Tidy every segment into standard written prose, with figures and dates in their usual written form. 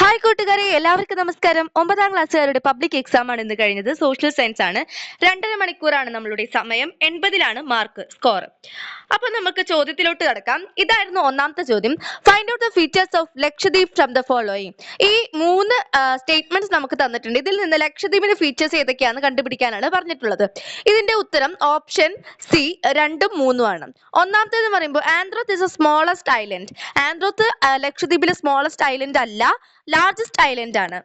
Hi കൂട്ടുകാരെ, എല്ലാവർക്കും നമസ്കാരം. 9ാം ക്ലാസ്സുകാരുടെ പബ്ലിക് എക്സാം ആണ് ഇന്ന് കഴിഞ്ഞത്. സോഷ്യൽ സയൻസ് ആണ്. 2.5 മണിക്കൂറാണ് നമ്മളുടെ സമയം. 80ലാണ് മാർക്ക് സ്കോർ. അപ്പൊ നമുക്ക് ചോദ്യത്തിലോട്ട് കടക്കാം. ഇതായിരുന്നു ഒന്നാമത്തെ ചോദ്യം. Find out the features of Lakshadweep from the following. ഈ 3 സ്റ്റേറ്റ്മെന്റ്സ് നമുക്ക് തന്നിട്ടുണ്ട്. ഇതിൽ നിന്ന് ലക്ഷദ്വീപിന്റെ ഫീച്ചേഴ്സ് ഏതൊക്കെയാണെന്ന് കണ്ടുപിടിക്കാനാണ് പറഞ്ഞിട്ടുള്ളത്. ഇതിന്റെ ഉത്തരം ഓപ്ഷൻ സി 2ഉം 3ഉം ആണ്. ഒന്നാമത്തേത് പറയുമ്പോൾ Androth is a smallest island. Androth ലക്ഷദ്വീപിലെ സ്മോളസ്റ്റ് ഐലൻഡ് അല്ല, ലാർജസ്റ്റ് ഐലൻഡ് ആണ്.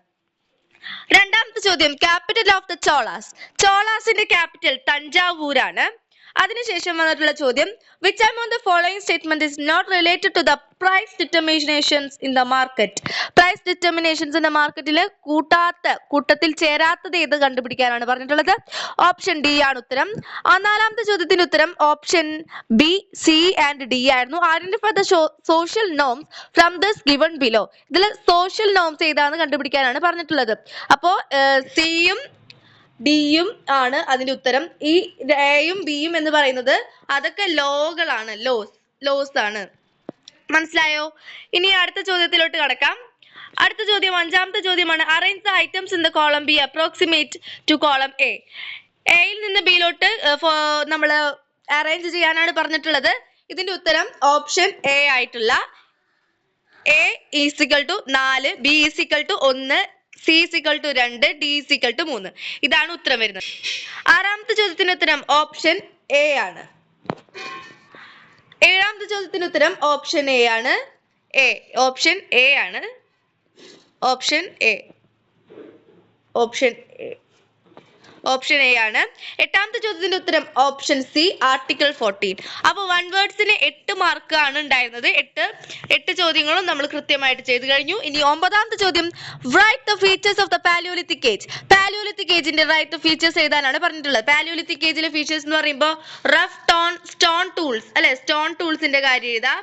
രണ്ടാമത്തെ ചോദ്യം ക്യാപിറ്റൽ ഓഫ് ദ ചോളാസ്. ചോളാസിന്റെ ക്യാപിറ്റൽ തഞ്ചാവൂരാണ്. അതിനുശേഷം വന്നിട്ടുള്ള ചോദ്യം which among the following statement is not related to the price determinations in the market. Price determinations in the മാർക്കറ്റിൽ കൂട്ടത്തിൽ ചേരാത്തത് ഏത് കണ്ടുപിടിക്കാനാണ് പറഞ്ഞിട്ടുള്ളത്. ഓപ്ഷൻ ഡി ആണ് ഉത്തരം. നാലാമത്തെ ചോദ്യത്തിന്റെ ഉത്തരം option B, C and D ആയിരുന്നു. Identify the social norms from this given below. ഇതിൽ സോഷ്യൽ നോംസ് ഏതാണെന്ന് കണ്ടുപിടിക്കാനാണ് പറഞ്ഞിട്ടുള്ളത്. അപ്പോ സിയും ഡിയും ആണ് അതിന്റെ ഉത്തരം. ഈ എയും ബിയും എന്ന് പറയുന്നത് അതൊക്കെ ലോകളാണ്, ലോസ് ആണ്. മനസ്സിലായോ? ഇനി അടുത്ത ചോദ്യത്തിലോട്ട് കടക്കാം. അടുത്ത ചോദ്യം അഞ്ചാമത്തെ ചോദ്യമാണ്. Arrange the items in the column B appropriate to column A. എയിൽ നിന്ന് ബിയിലോട്ട് നമ്മൾ അറേഞ്ച് ചെയ്യാനാണ് പറഞ്ഞിട്ടുള്ളത്. ഇതിന്റെ ഉത്തരം ഓപ്ഷൻ എ ആയിട്ടുള്ള A is equal to 4, B is equal to 1, C is equal to 2, D is equal to 3. ഇതാണ് ഉത്തരം വരുന്നത്. ആറാമത്തെ ചോദ്യത്തിന് ഉത്തരം ഓപ്ഷൻ എ ആണ്. ഏഴാമത്തെ ചോദ്യത്തിന് ഉത്തരം ഓപ്ഷൻ എ ആണ്. ഓപ്ഷൻ എ ആണ്. ഓപ്ഷൻ എ ആണ്. എട്ടാമത്തെ ചോദ്യത്തിന്റെ ഉത്തരം ഓപ്ഷൻ സി ആർട്ടിക്കിൾ 14. അപ്പോൾ 1 വേർഡ്സിന് 8 മാർക്ക് ആണ് ഉണ്ടായിരുന്നത്. 8 ചോദ്യങ്ങളും നമ്മൾ കൃത്യമായിട്ട് ചെയ്തു കഴിഞ്ഞു. ഇനി 9ാമത്തെ ചോദ്യം write the features of the palaeolithic age. Palaeolithic ഏജിന്റെ റൈറ്റ് ഫീച്ചേഴ്സ് എഴുതാനാണ് പറഞ്ഞിട്ടുള്ളത്. പാലിയോലിത്തിക് ഏജിലെ ഫീച്ചേഴ്സ് എന്ന് പറയുമ്പോൾ റഫ് സ്റ്റോൺ ടൂൾസ് അല്ലെ, സ്റ്റോൺ ടൂൾസിന്റെ കാര്യം എഴുതാം.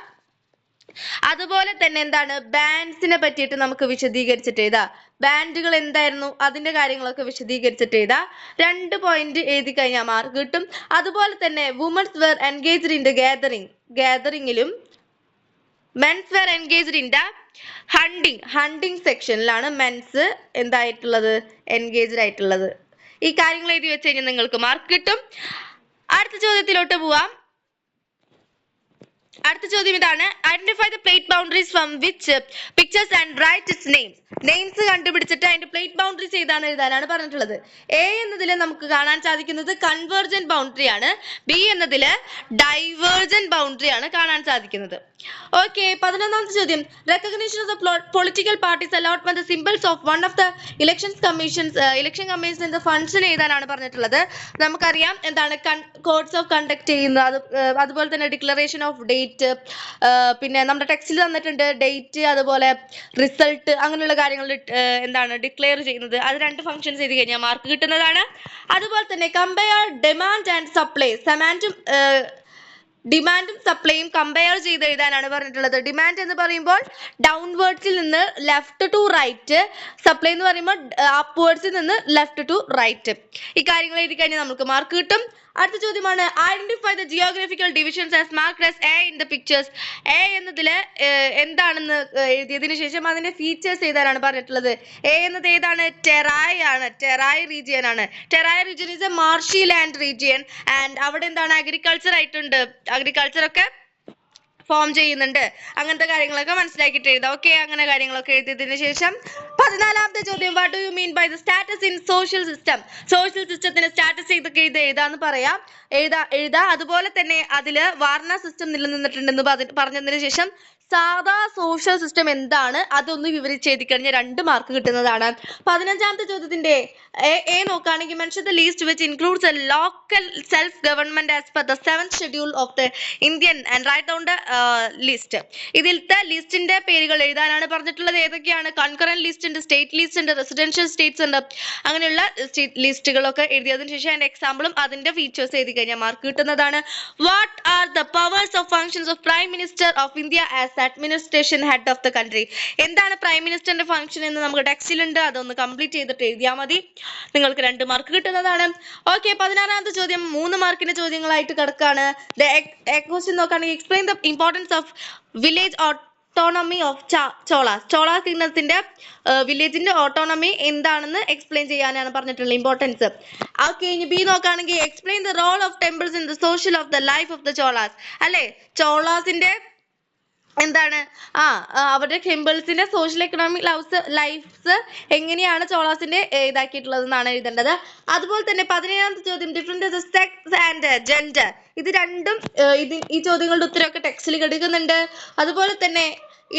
അതുപോലെ തന്നെ എന്താണ് ബാൻഡ്സിനെ പറ്റിയിട്ട് നമുക്ക് വിശദീകരിച്ചിട്ട് എഴുതാം. ബാൻഡുകൾ എന്തായിരുന്നു അതിന്റെ കാര്യങ്ങളൊക്കെ വിശദീകരിച്ചിട്ട് എഴുതാം. 2 പോയിന്റ് എഴുതി കഴിഞ്ഞാൽ മാർക്ക് കിട്ടും. അതുപോലെ തന്നെ women's were engaged in the ഗാദറിംഗിലും men's were engaged in the hunting സെക്ഷനിലാണ് മെൻസ് എന്തായിട്ടുള്ളത്, എൻഗേജ്ഡ് ആയിട്ടുള്ളത്. ഈ കാര്യങ്ങൾ എഴുതി വെച്ച് കഴിഞ്ഞാൽ നിങ്ങൾക്ക് മാർക്ക് കിട്ടും. അടുത്ത ചോദ്യത്തിലോട്ട് പോവാം. അടുത്ത ചോദ്യം ഇതാണ്. Identify the plate boundaries from which pictures and write its names കണ്ടുപിടിച്ചിട്ട് അതിന്റെ പ്ലേറ്റ് ബൗണ്ടറീസ് ഏതാണ് എഴുതാനാണ് പറഞ്ഞിട്ടുള്ളത്. എ എന്നതിൽ നമുക്ക് കാണാൻ സാധിക്കുന്നത് കൺവേർജന്റ് ബൗണ്ടറി ആണ്. ബി എന്നതിൽ ഡൈവേർജന്റ് ബൗണ്ടറി ആണ് കാണാൻ സാധിക്കുന്നത്. ഓക്കെ, 11ാമത്തെ ചോദ്യം recognition of the political parties allotment symbols of one of the election commissions function എഴുതാനാണ് പറഞ്ഞിട്ടുള്ളത്. നമുക്കറിയാം എന്താണ് കോഡ്സ് ഓഫ് കണ്ടക്ട് ചെയ്യുന്നത്, അതുപോലെ തന്നെ ഡിക്ലറേഷൻ ഓഫ് ഡേറ്റ്, പിന്നെ നമ്മുടെ ടെക്സ്റ്റിൽ തന്നിട്ടുണ്ട് ഡേറ്റ്, അതുപോലെ റിസൾട്ട്, അങ്ങനെയുള്ള കാര്യങ്ങൾ എന്താണ് ഡിക്ലെയർ ചെയ്യുന്നത്. അത് 2 ഫംഗ്ഷൻസ് എഴുതി കഴിഞ്ഞാൽ മാർക്ക് കിട്ടുന്നതാണ്. അതുപോലെ തന്നെ കമ്പയർ ഡിമാൻഡ് ആൻഡ് സപ്ലൈ. ഡിമാൻഡും സപ്ലൈയും കമ്പയർ ചെയ്ത് എഴുതാനാണ് പറഞ്ഞിട്ടുള്ളത്. ഡിമാൻഡ് എന്ന് പറയുമ്പോൾ ഡൗൺവേർഡ്സിൽ നിന്ന് ലെഫ്റ്റ് ടു റൈറ്റ്, സപ്ലൈ എന്ന് പറയുമ്പോൾ അപ്വേർഡ്സിൽ നിന്ന് ലെഫ്റ്റ് ടു റൈറ്റ്. ഈ കാര്യങ്ങൾ എഴുതി കഴിഞ്ഞാൽ നമുക്ക് മാർക്ക് കിട്ടും. അടുത്ത ചോദ്യമാണ് identify the geographical divisions as marked as A in the pictures. A എന്നതില് എന്താണെന്ന് എഴുതിയതിനു ശേഷം അതിന്റെ ഫീച്ചേഴ്സ് എഴുതാനാണ് പറഞ്ഞിട്ടുള്ളത്. എ എന്നത് ഏതാണ്? ടെറായ് ആണ്. ടെറായ് റീജിയൻ ആണ്. Terai region is A marshy land region and അവിടെ എന്താണ് അഗ്രികൾച്ചർ ആയിട്ടുണ്ട്. അഗ്രികൾച്ചർ ഒക്കെ ഫോം ചെയ്യുന്നുണ്ട്. അങ്ങനത്തെ കാര്യങ്ങളൊക്കെ മനസ്സിലാക്കിയിട്ട് എഴുതാം. ഓക്കെ, അങ്ങനെ കാര്യങ്ങളൊക്കെ എഴുതിയതിനു ശേഷം 14ാമത്തെ ചോദ്യം what do you mean by the status in social system. Social സിസ്റ്റത്തിന്റെ സ്റ്റാറ്റസ് ഇതൊക്കെ എഴുതാന്ന് പറയാം. എഴുതാ. അതുപോലെ തന്നെ അതില് വാർണ സിസ്റ്റം നിലനിന്നിട്ടുണ്ടെന്ന് പറഞ്ഞതിന് ശേഷം സാധാ സോഷ്യൽ സിസ്റ്റം എന്താണ് അതൊന്ന് വിവരിച്ച് എഴുതി കഴിഞ്ഞാൽ 2 മാർക്ക് കിട്ടുന്നതാണ്. 15ാമത്തെ ചോദ്യത്തിന്റെ എ നോക്കുകയാണെങ്കിൽ mention the list which includes a local self government as per the 7th schedule of the Indian and write down the list. ഇതിലത്തെ ലിസ്റ്റിന്റെ പേരുകൾ എഴുതാനാണ് പറഞ്ഞിട്ടുള്ളത്. ഏതൊക്കെയാണ്? കൺകറന്റ് ലിസ്റ്റ് ഉണ്ട്, സ്റ്റേറ്റ് ലിസ്റ്റ് ഉണ്ട്, റെസിഡൻഷ്യൽ സ്റ്റേറ്റ്സ് ഉണ്ട്. അങ്ങനെയുള്ള ലിസ്റ്റുകളൊക്കെ എഴുതിയതിനു ശേഷം അതിന്റെ എക്സാമ്പിളും അതിന്റെ ഫീച്ചേഴ്സ് എഴുതി കഴിഞ്ഞാൽ മാർക്ക് കിട്ടുന്നതാണ്. What are the powers of functions of prime minister of India as administration head of the country. എന്താണ് പ്രൈം മിനിസ്റ്ററിന്റെ ഫംഗ്ഷൻ എന്ന് നമുക്ക് ടെക്സ്റ്റിലുണ്ട്. അതൊന്ന് കംപ്ലീറ്റ് ചെയ്തിട്ട് എഴുതിയാൽ മതി. നിങ്ങൾക്ക് 2 മാർക്ക് കിട്ടുന്നതാണ്. ഓക്കെ, 16ാമത്തെ ചോദ്യം 3 മാർക്കിന്റെ ചോദ്യങ്ങളായിട്ട് കിടക്കാണ്. ക്വസ്റ്റ്യൻ നോക്കുകയാണെങ്കിൽ explain the importance of village or autonomy of Cholas. Cholas കിങ്ഡത്തിന്റെ വില്ലേജിന്റെ ഓട്ടോണമി എന്താണെന്ന് എക്സ്പ്ലെയിൻ ചെയ്യാനാണ് പറഞ്ഞിട്ടുള്ളത്, ഇമ്പോർട്ടൻസ്. ഓക്കെ, ഇനി ബി നോക്കുകയാണെങ്കിൽ explain the role of temples in the social of the life of the Cholas. അല്ലെ, ചോളാസിന്റെ എന്താണ് അവരുടെ ടെമ്പിൾസിന്റെ സോഷ്യൽ എക്കണോമിക് ലൈഫ്സ് എങ്ങനെയാണ് ചോളാസിന്റെ ഇതാക്കിയിട്ടുള്ളത് എന്നാണ് എഴുതേണ്ടത്. അതുപോലെ തന്നെ 17ാമത്തെ ചോദ്യം ഡിഫറൻസ് സെക്സ് ആൻഡ് ജെൻഡർ. ഇത് രണ്ടും ഈ ചോദ്യങ്ങളുടെ ഉത്തരവൊക്കെ ടെക്സ്റ്റിൽ കിടക്കുന്നുണ്ട്. അതുപോലെ തന്നെ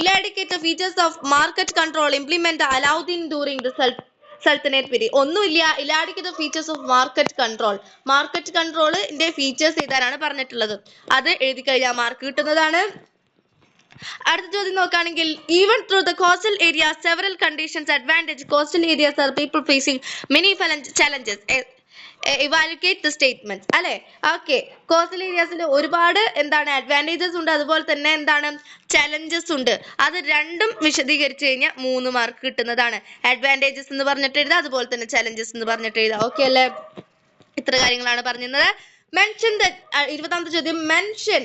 elucidate features of market control implement Alauddin during the sultanate period. ഒന്നുമില്ല, elucidate features of market control. Market കൺട്രോളിന്റെ ഫീച്ചേഴ്സ് എഴുതാനാണ് പറഞ്ഞിട്ടുള്ളത്. അത് എഴുതി കഴിഞ്ഞാൽ മാർക്ക് കിട്ടുന്നതാണ്. അടുത്ത ചോദ്യം നോക്കുകയാണെങ്കിൽ even through the coastal area several conditions advantage coastal areas are people facing many challenges evaluate the statement. അല്ലെ, ഓക്കെ, കോസ്റ്റൽ ഏരിയാസിൽ ഒരുപാട് എന്താണ് അഡ്വാൻറ്റേജസ് ഉണ്ട്, അതുപോലെ തന്നെ എന്താണ് ചലഞ്ചസ് ഉണ്ട്. അത് രണ്ടും വിശദീകരിച്ചു കഴിഞ്ഞാൽ 3 മാർക്ക് കിട്ടുന്നതാണ്. അഡ്വാൻറ്റേജസ് എന്ന് പറഞ്ഞിട്ട് എഴുതാം, അതുപോലെ തന്നെ ചലഞ്ചസ് എന്ന് പറഞ്ഞിട്ട് എഴുതാം. ഓക്കെ അല്ലേ, ഇത്ര കാര്യങ്ങളാണ് പറഞ്ഞത്. മെൻഷൻ ദ 20ാമത്തെ ചോദ്യം mention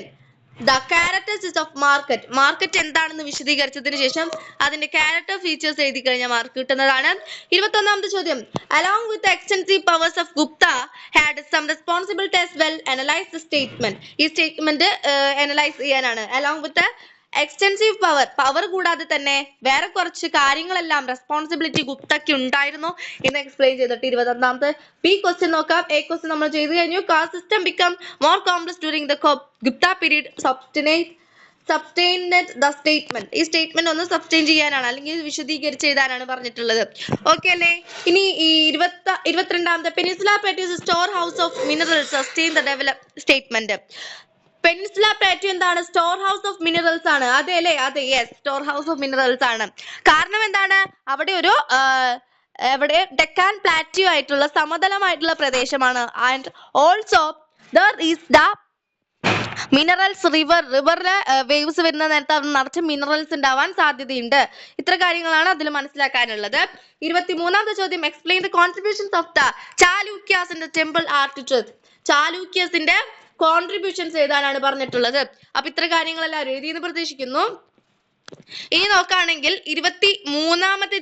the characters of market. Market എന്താണെന്ന് വിശദീകരിച്ചതിന് ശേഷം അതിന്റെ ക്യാരക്ടർ ഫീച്ചേഴ്സ് എഴുതി കഴിഞ്ഞാൽ മാർക്ക് കിട്ടുന്നതാണ്. 21ാമത്തെ ചോദ്യം along with the extensive powers of Gupta had some responsibility as well analyze the statement. ഈ സ്റ്റേറ്റ്മെന്റ് അനലൈസ് ചെയ്യാനാണ്. along with the extensive power കൂടാതെ തന്നെ വേറെ കുറച്ച് കാര്യങ്ങളെല്ലാം റെസ്പോൺസിബിലിറ്റി ഗുപ്തയ്ക്ക് ഉണ്ടായിരുന്നു എന്ന് എക്സ്പ്ലെയിൻ ചെയ്തിട്ട് 21ാമത്തെ ബി ക്വസ്റ്റ്യൻ നോക്കാം. എ ക്വസ്റ്റ്യൻ നമ്മൾ ചെയ്തു കഴിഞ്ഞു. Caste system become more complex during the Gupta period substantiate the statement. ഈ സ്റ്റേറ്റ്മെന്റ് ഒന്ന് സബ്സ്റ്റൈൻ ചെയ്യാനാണ്, അല്ലെങ്കിൽ വിശദീകരിച്ച് എഴുതാനാണ് പറഞ്ഞിട്ടുള്ളത്. ഓക്കെ അല്ലേ, ഇനി ഈ 22ാമത്തെ peninsula plateaus store house of minerals sustain the develop statement. Peninsula plateau എന്താണ്? സ്റ്റോർ ഹൗസ് ഓഫ് മിനറൽസ് ആണ്. അതെ അല്ലേ, അതെ, yes, store house of minerals ആണ്. കാരണം എന്താണ്, അവിടെ ഒരു അവിടെ ഡെക്കാൻ പ്ലാറ്റ്യൂ ആയിട്ടുള്ള സമതലമായിട്ടുള്ള പ്രദേശമാണ്. And also there is the minerals റിവറിലെ വേവ്സ് വരുന്ന നേരത്തെ അവിടെ നിറച്ച് മിനറൽസ് ഉണ്ടാവാൻ സാധ്യതയുണ്ട്. ഇത്ര കാര്യങ്ങളാണ് അതിൽ മനസ്സിലാക്കാനുള്ളത്. 23ാമത്തെ ചോദ്യം explain the contributions of the Chalukyas in the temple architecture. ചാലൂക്യസിന്റെ കോൺട്രിബ്യൂഷൻസ് എഴുതാനാണ് പറഞ്ഞിട്ടുള്ളത്. അപ്പൊ ഇത്ര കാര്യങ്ങളെല്ലാം എഴുതിയെന്ന് പ്രതീക്ഷിക്കുന്നു. ഇനി നോക്കുകയാണെങ്കിൽ 24ാമത്തെ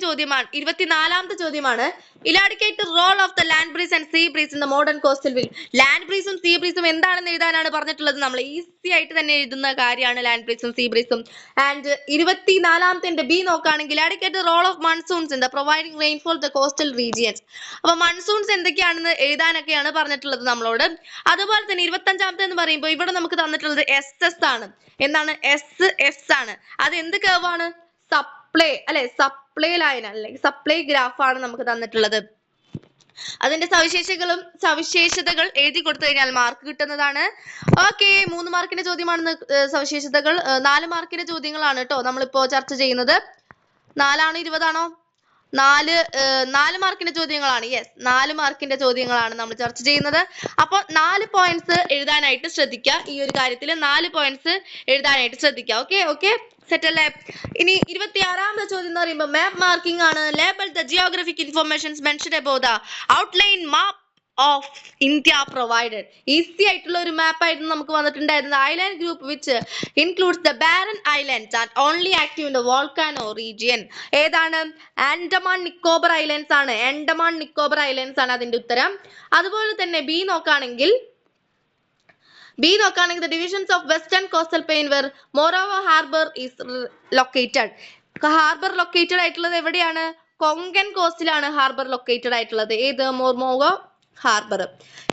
ചോദ്യമാണ് elucidate role of the land breeze and sea breeze in the modern coastal will. Land ബ്രീസും സീ ബ്രീസും എന്താണെന്ന് എഴുതാനാണ് പറഞ്ഞിട്ടുള്ളത്. നമ്മൾ ഈസി ആയിട്ട് തന്നെ എഴുതുന്ന കാര്യമാണ് ലാൻഡ് ബ്രീസും സീ ബ്രീസും. ആൻഡ് 24ാമത്തെ ബി നോക്കുകയാണെങ്കിൽ elucidate role of monsoons in the providing rainfall the coastal regions. അപ്പൊ മൺസൂൺസ് എന്തൊക്കെയാണെന്ന് എഴുതാനൊക്കെയാണ് പറഞ്ഞിട്ടുള്ളത് നമ്മളോട്. അതുപോലെ തന്നെ 25ാമത്തെ എന്ന് പറയുമ്പോൾ ഇവിടെ നമുക്ക് തന്നിട്ടുള്ളത് SS ആണ്. എന്താണ്? SS ആണ്. അത് എന്ത് കർവ് ആണ്? സപ്ലൈ അല്ലെ, സപ്ലൈ ലൈൻ അല്ലെങ്കിൽ സപ്ലൈ ഗ്രാഫ് ആണ് നമുക്ക് തന്നിട്ടുള്ളത്. അതിന്റെ സവിശേഷതകൾ എഴുതി കൊടുത്തു കഴിഞ്ഞാൽ മാർക്ക് കിട്ടുന്നതാണ്. ഓക്കെ, 3 മാർക്കിന്റെ ചോദ്യമാണ് സവിശേഷതകൾ. 4 മാർക്കിന്റെ ചോദ്യങ്ങളാണ് കേട്ടോ നമ്മളിപ്പോ ചർച്ച ചെയ്യുന്നത്. 4 ആണോ 20 ആണോ? 4 മാർക്കിന്റെ ചോദ്യങ്ങളാണ്. യെസ്, 4 മാർക്കിന്റെ ചോദ്യങ്ങളാണ് നമ്മൾ ചർച്ച ചെയ്യുന്നത്. അപ്പോൾ 4 പോയിന്റ്സ് എഴുതാനായിട്ട് ശ്രദ്ധിക്കുക. ഈ ഒരു കാര്യത്തിൽ 4 പോയിന്റ്സ് എഴുതാനായിട്ട് ശ്രദ്ധിക്കുക. ഓക്കെ, സെറ്റ് അല്ലേ? ഇനി 26ാമത്തെ ചോദ്യം എന്ന് പറയുമ്പോൾ മാപ്പ് മാർക്കിംഗ് ആണ്. Label the geographic informations mentioned above the outline map of India provided. Easy ആയിട്ടുള്ള ഒരു മാപ്പ് ആയിരുന്നു നമുക്ക് വന്നിട്ടുണ്ടായിരുന്നത്. Island group which includes the barren islands and only active in the volcano region. ഏതാണ്? ആൻഡമാൻ നിക്കോബർ ഐലൻഡ്സ് ആണ്. Andaman Nicobar islands ആണ് അതിന്റെ ഉത്തരം. അതുപോലെ തന്നെ ബി നോക്കുകയാണെങ്കിൽ the divisions of western coastal plain where Morava harbor is located. Harbour located ആയിട്ടുള്ളത് എവിടെയാണ്? കൊങ്കൺ കോസ്റ്റിലാണ് ഹാർബർ ലൊക്കേറ്റഡ് ആയിട്ടുള്ളത്. ഏത്? മോർമോഗോ ഹാർബർ.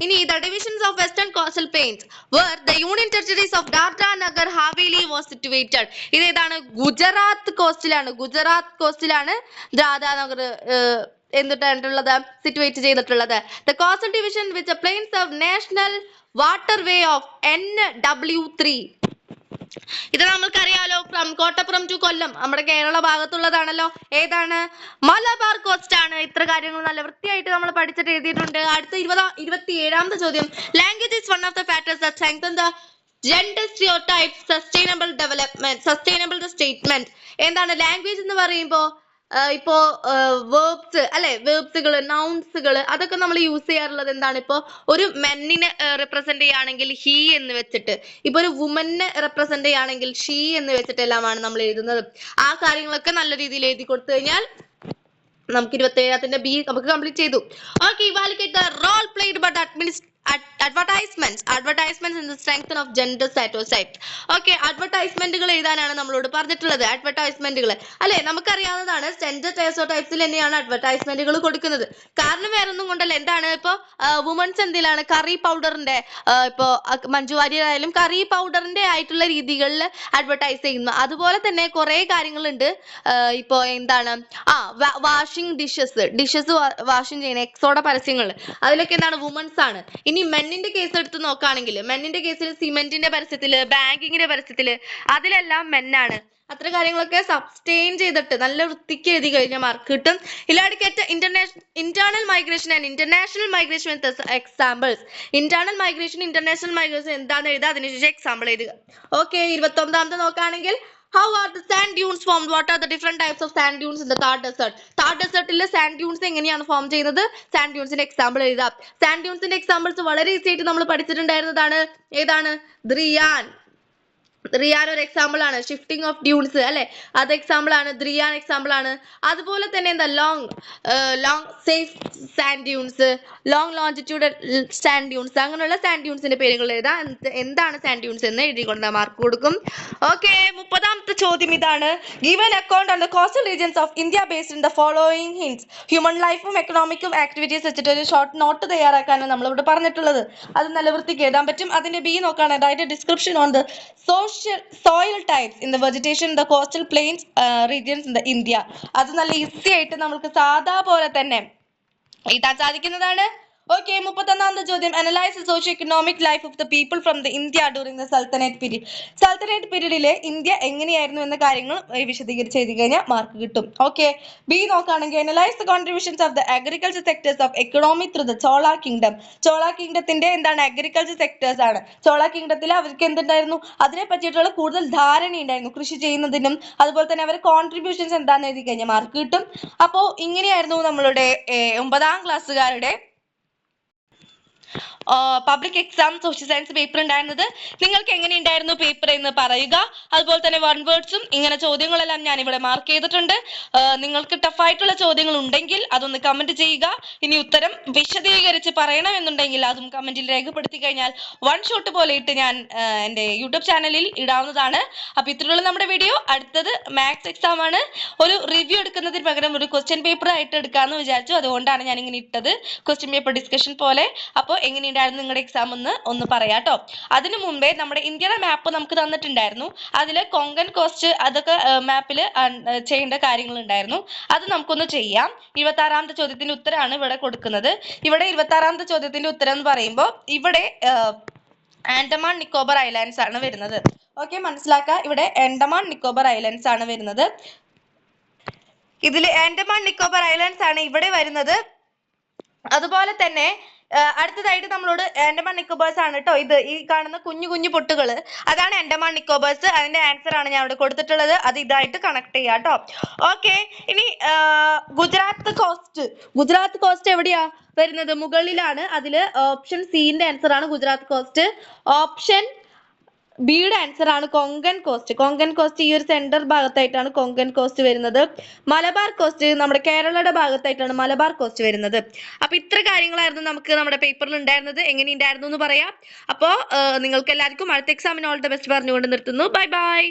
ഇനി the divisions of western coastal plains where the union territories of Dadra Nagar Haveli was situated. ഇത് ഏതാണ്? Gujarat കോസ്റ്റിലാണ് Dadra Nagar എന്നിട്ടുള്ളത് situate ചെയ്തിട്ടുള്ളത്. The coastal division which the plains of national waterway of NW3. ഇത് നമ്മൾക്കറിയാലോ, Kottappuram to കൊല്ലം നമ്മുടെ കേരള ഭാഗത്തുള്ളതാണല്ലോ. ഏതാണ്? Malabar cost ആണ്. ഇത്ര കാര്യങ്ങൾ നല്ല വൃത്തിയായിട്ട് നമ്മൾ പഠിച്ചിട്ട് എഴുതിയിട്ടുണ്ട്. അടുത്ത 27ാമത്തെ ചോദ്യം language is one of the factors that strengthen the gender stereotypes sustainable development. Sustainable the statement. എന്താണ് ലാംഗ്വേജ് എന്ന് പറയുമ്പോൾ ഇപ്പോ വേർബ്സ് അല്ലെ, വേർബ്സുകൾ, നൗൺസുകൾ അതൊക്കെ നമ്മൾ യൂസ് ചെയ്യാറുള്ളത് എന്താണ്? ഇപ്പോ ഒരു മെന്നിനെ റെപ്രസെന്റ് ചെയ്യുകയാണെങ്കിൽ ഹി എന്ന് വെച്ചിട്ട്, ഇപ്പൊ ഒരു വുമനെ റെപ്രസെന്റ് ചെയ്യുകയാണെങ്കിൽ ഷീ എന്ന് വെച്ചിട്ടെല്ലാമാണ് നമ്മൾ എഴുതുന്നത്. ആ കാര്യങ്ങളൊക്കെ നല്ല രീതിയിൽ എഴുതി കൊടുത്തു കഴിഞ്ഞാൽ നമുക്ക് 27ത്തിന്റെ ബി നമുക്ക് കംപ്ലീറ്റ് ചെയ്തു. Okay, evaluate the role played by the advertisements in the strengthening of gender stereotypes. Okay, അഡ്വർടൈസ്മെന്റുകൾ എഴുതാനാണ് നമ്മളോട് പറഞ്ഞിട്ടുള്ളത്. അഡ്വർടൈസ്മെന്റുകൾ അല്ലെ, നമുക്കറിയാവുന്നതാണ് ജെൻഡർ സ്റ്റെറിയോടൈപ്സിൽ തന്നെയാണ് അഡ്വർടൈസ്മെന്റുകൾ കൊടുക്കുന്നത്. കാരണം വേറെ ഒന്നും കൊണ്ടല്ല, എന്താണ് ഇപ്പൊ വുമൻസ് എന്തിലാണ് കറി പൗഡറിന്റെ, ഇപ്പോ മഞ്ജു വാര്യർ ആയാലും കറി പൗഡറിന്റെ ആയിട്ടുള്ള രീതികളിൽ അഡ്വർടൈസ് ചെയ്യുന്നു. അതുപോലെ തന്നെ കുറെ കാര്യങ്ങളുണ്ട്. ഇപ്പോ എന്താണ് വാഷിംഗ് ഡിഷസ് വാഷിംഗ് ചെയ്യുന്ന എക്സോടെ പരസ്യങ്ങൾ, അതിലൊക്കെ എന്താണ് വുമൻസ് ആണ്. ഇനി മെന്നിന്റെ കേസ് എടുത്ത് നോക്കുകയാണെങ്കിൽ മെന്നിന്റെ കേസിൽ സിമെന്റിന്റെ പരസ്യത്തില്, ബാങ്കിങ്ങിന്റെ പരസ്യത്തില് അതിലെല്ലാം മെന്നാണ്. അത്ര കാര്യങ്ങളൊക്കെ സബ്സ്റ്റെയിൻ ചെയ്തിട്ട് നല്ല വൃത്തിക്ക് എഴുതി കഴിഞ്ഞാൽ മാർക്ക് കിട്ടും. Elucidate internal migration and international migration with examples. Internal migration international migration എന്താണെന്ന് എഴുതുക, അതിനുശേഷം എക്സാമ്പിൾ എഴുതുക. ഓക്കെ, 29ാമത്തെ നോക്കുകയാണെങ്കിൽ how are the sand dunes formed? What are the different types of sand dunes in the Thar desert? Thar desert ലെ sand dunes എങ്ങനെയാണ് form ചെയ്യുന്നത്? sand dunes ന്റെ example എഴുതാം. sand dunes ന്റെ എക്സാമ്പിൾസ് വളരെ easy ആയിട്ട് നമ്മൾ പഠിച്ചിട്ടുണ്ടായിരുന്നതാണ്. ഏതാണ്? റിയാൻ ഒരു എക്സാമ്പിൾ ആണ്. ഷിഫ്റ്റിംഗ് ഓഫ് ഡ്യൂൺസ് അല്ലെ, അത് എക്സാമ്പിൾ ആണ്. ദ്രിയാൻ എക്സാമ്പിൾ ആണ്. അതുപോലെ തന്നെ എന്താ long safe sand dunes, long longitude sand dunes, അങ്ങനെയുള്ള സാൻഡ് ഡ്യൂൺസിന്റെ പേരുകൾ എഴുതാം. എന്താണ് സാൻഡ് ഡ്യൂൺസ് എന്ന് എഴുതിക്കൊണ്ട് മാർക്ക് കൊടുക്കും. ഓക്കെ, 30ാമത്തെ ചോദ്യം ഇതാണ്. Give an account on the coastal regions of India based in the following hints. Human ലൈഫും എക്കണോമിക്കും ആക്ടിവിറ്റീസ് വെച്ചിട്ട് ഒരു ഷോർട്ട് നോട്ട് തയ്യാറാക്കാനാണ് നമ്മളിവിടെ പറഞ്ഞിട്ടുള്ളത്. അത് നല്ല വൃത്തിക്ക് എഴുതാൻ പറ്റും. അതിന്റെ ബി നോക്കുകയാണ്, അതായത് description on the soil types in the vegetation in the coastal plains regions in the India. അത് നല്ല ഈസി ആയിട്ട് നമുക്ക് സാധാ പോലെ തന്നെ എഴുതാൻ സാധിക്കുന്നതാണ്. ഓക്കെ, 31ാമത്തെ ചോദ്യം. Analyse socio economic life of the people from the India during the sultanate period. Sultanate പീരീഡിലെ ഇന്ത്യ എങ്ങനെയായിരുന്നു എന്ന കാര്യങ്ങൾ വിശദീകരിച്ച് എഴുതി കഴിഞ്ഞാൽ മാർക്ക് കിട്ടും. ഓക്കെ, ബി നോക്കുകയാണെങ്കിൽ analyse the contributions of the agriculture sectors of economy through the Chola kingdom. Chola കിങ്ഡത്തിന്റെ എന്താണ്? അഗ്രികൾച്ചർ സെക്ടേഴ്സ് ആണ്. ചോള കിങ്ഡത്തിൽ അവർക്ക് എന്തുണ്ടായിരുന്നു? അതിനെ പറ്റിയിട്ടുള്ള കൂടുതൽ ധാരണ ഉണ്ടായിരുന്നു, കൃഷി ചെയ്യുന്നതിനും. അതുപോലെ തന്നെ അവരുടെ കോൺട്രിബ്യൂഷൻസ് എന്താണെന്ന് എഴുതി കഴിഞ്ഞാൽ മാർക്ക് കിട്ടും. അപ്പോൾ ഇങ്ങനെയായിരുന്നു നമ്മളുടെ 9ാം ക്ലാസ്സുകാരുടെ public exam social science paper ഉണ്ടായിരുന്നത്. നിങ്ങൾക്ക് എങ്ങനെ ഉണ്ടായിരുന്നു പേപ്പർ എന്ന് പറയുക. അതുപോലെ തന്നെ വൺ വേർഡ്സും ഇങ്ങനെ ചോദ്യങ്ങളെല്ലാം ഞാൻ ഇവിടെ മാർക്ക് ചെയ്തിട്ടുണ്ട്. നിങ്ങൾക്ക് ടഫായിട്ടുള്ള ചോദ്യങ്ങൾ ഉണ്ടെങ്കിൽ അതൊന്ന് കമന്റ് ചെയ്യുക. ഇനി ഉത്തരം വിശദീകരിച്ച് പറയണമെന്നുണ്ടെങ്കിൽ അതും കമന്റിൽ രേഖപ്പെടുത്തി കഴിഞ്ഞാൽ വൺ ഷോട്ട് പോലെ ഇട്ട് ഞാൻ എൻ്റെ യൂട്യൂബ് ചാനലിൽ ഇടാവുന്നതാണ്. അപ്പൊ ഇത്രയുള്ള നമ്മുടെ വീഡിയോ. അടുത്തത് മാത്സ് എക്സാം ആണ്. ഒരു റിവ്യൂ എടുക്കുന്നതിന് പകരം ഒരു ക്വസ്റ്റ്യൻ പേപ്പർ ആയിട്ട് എടുക്കാമെന്ന് വിചാരിച്ചു. അതുകൊണ്ടാണ് ഞാൻ ഇങ്ങനെ ഇട്ടത്, ക്വസ്റ്റ്യൻ പേപ്പർ ഡിസ്കഷൻ പോലെ. അപ്പോൾ എങ്ങനെയുണ്ടായിരുന്നു നിങ്ങളുടെ എക്സാം ഒന്ന് പറയാട്ടോ. അതിനു മുമ്പേ നമ്മുടെ ഇന്ത്യയുടെ മാപ്പ് നമുക്ക് തന്നിട്ടുണ്ടായിരുന്നു. അതിൽ കൊങ്കൺ കോസ്റ്റ് അതൊക്കെ മാപ്പിൽ ചെയ്യേണ്ട കാര്യങ്ങൾ ഉണ്ടായിരുന്നു. അത് നമുക്കൊന്ന് ചെയ്യാം. 26ാമത്തെ ചോദ്യത്തിന്റെ ഉത്തരമാണ് ഇവിടെ കൊടുക്കുന്നത്. ഇവിടെ 26ാമത്തെ ചോദ്യത്തിന്റെ ഉത്തരം എന്ന് പറയുമ്പോൾ ഇവിടെ ആൻഡമാൻ നിക്കോബാർ ഐലൻഡ്സ് ആണ് വരുന്നത്. ഓക്കെ, മനസ്സിലാക്കുക. ഇവിടെ ആൻഡമാൻ നിക്കോബാർ ഐലൻഡ്സ് ആണ് വരുന്നത്. ഇതിൽ ആൻഡമാൻ നിക്കോബാർ ഐലൻഡ്സ് ആണ് ഇവിടെ വരുന്നത്. അതുപോലെ തന്നെ അടുത്തതായിട്ട് നമ്മളോട് ആൻഡമാൻ നിക്കോബാർസ് ആണ് കേട്ടോ. ഇത് ഈ കാണുന്ന കുഞ്ഞു കുഞ്ഞു പൊട്ടുകൾ, അതാണ് ആൻഡമാൻ നിക്കോബാർസ്. അതിന്റെ ആൻസർ ആണ് ഞാൻ ഇവിടെ കൊടുത്തിട്ടുള്ളത്. അത് ഇതായിട്ട് കണക്ട് ചെയ്യാം കേട്ടോ. ഓക്കെ, ഇനി ഗുജറാത്ത് കോസ്റ്റ് എവിടെയാ വരുന്നത്? മുകളിലാണ്. അതിൽ ഓപ്ഷൻ സിന്റെ ആൻസർ ആണ് ഗുജറാത്ത് കോസ്റ്റ്. ഓപ്ഷൻ ബിയുടെ ആൻസർ ആണ് കൊങ്കൺ കോസ്റ്റ്. കൊങ്കൺ കോസ്റ്റ് ഈ ഒരു സെന്റർ ഭാഗത്തായിട്ടാണ് കൊങ്കൺ കോസ്റ്റ് വരുന്നത്. മലബാർ കോസ്റ്റ് നമ്മുടെ കേരളയുടെ ഭാഗത്തായിട്ടാണ് മലബാർ കോസ്റ്റ് വരുന്നത്. അപ്പൊ ഇത്ര കാര്യങ്ങളായിരുന്നു നമുക്ക് നമ്മുടെ പേപ്പറിൽ ഉണ്ടായിരുന്നത്. എങ്ങനെയുണ്ടായിരുന്നു എന്ന് പറയാം. അപ്പോൾ നിങ്ങൾക്ക് എല്ലാവർക്കും അടുത്ത എക്സാമിന് ഓൾ ദ ബെസ്റ്റ് പറഞ്ഞുകൊണ്ട് നിർത്തുന്നു. Bye bye.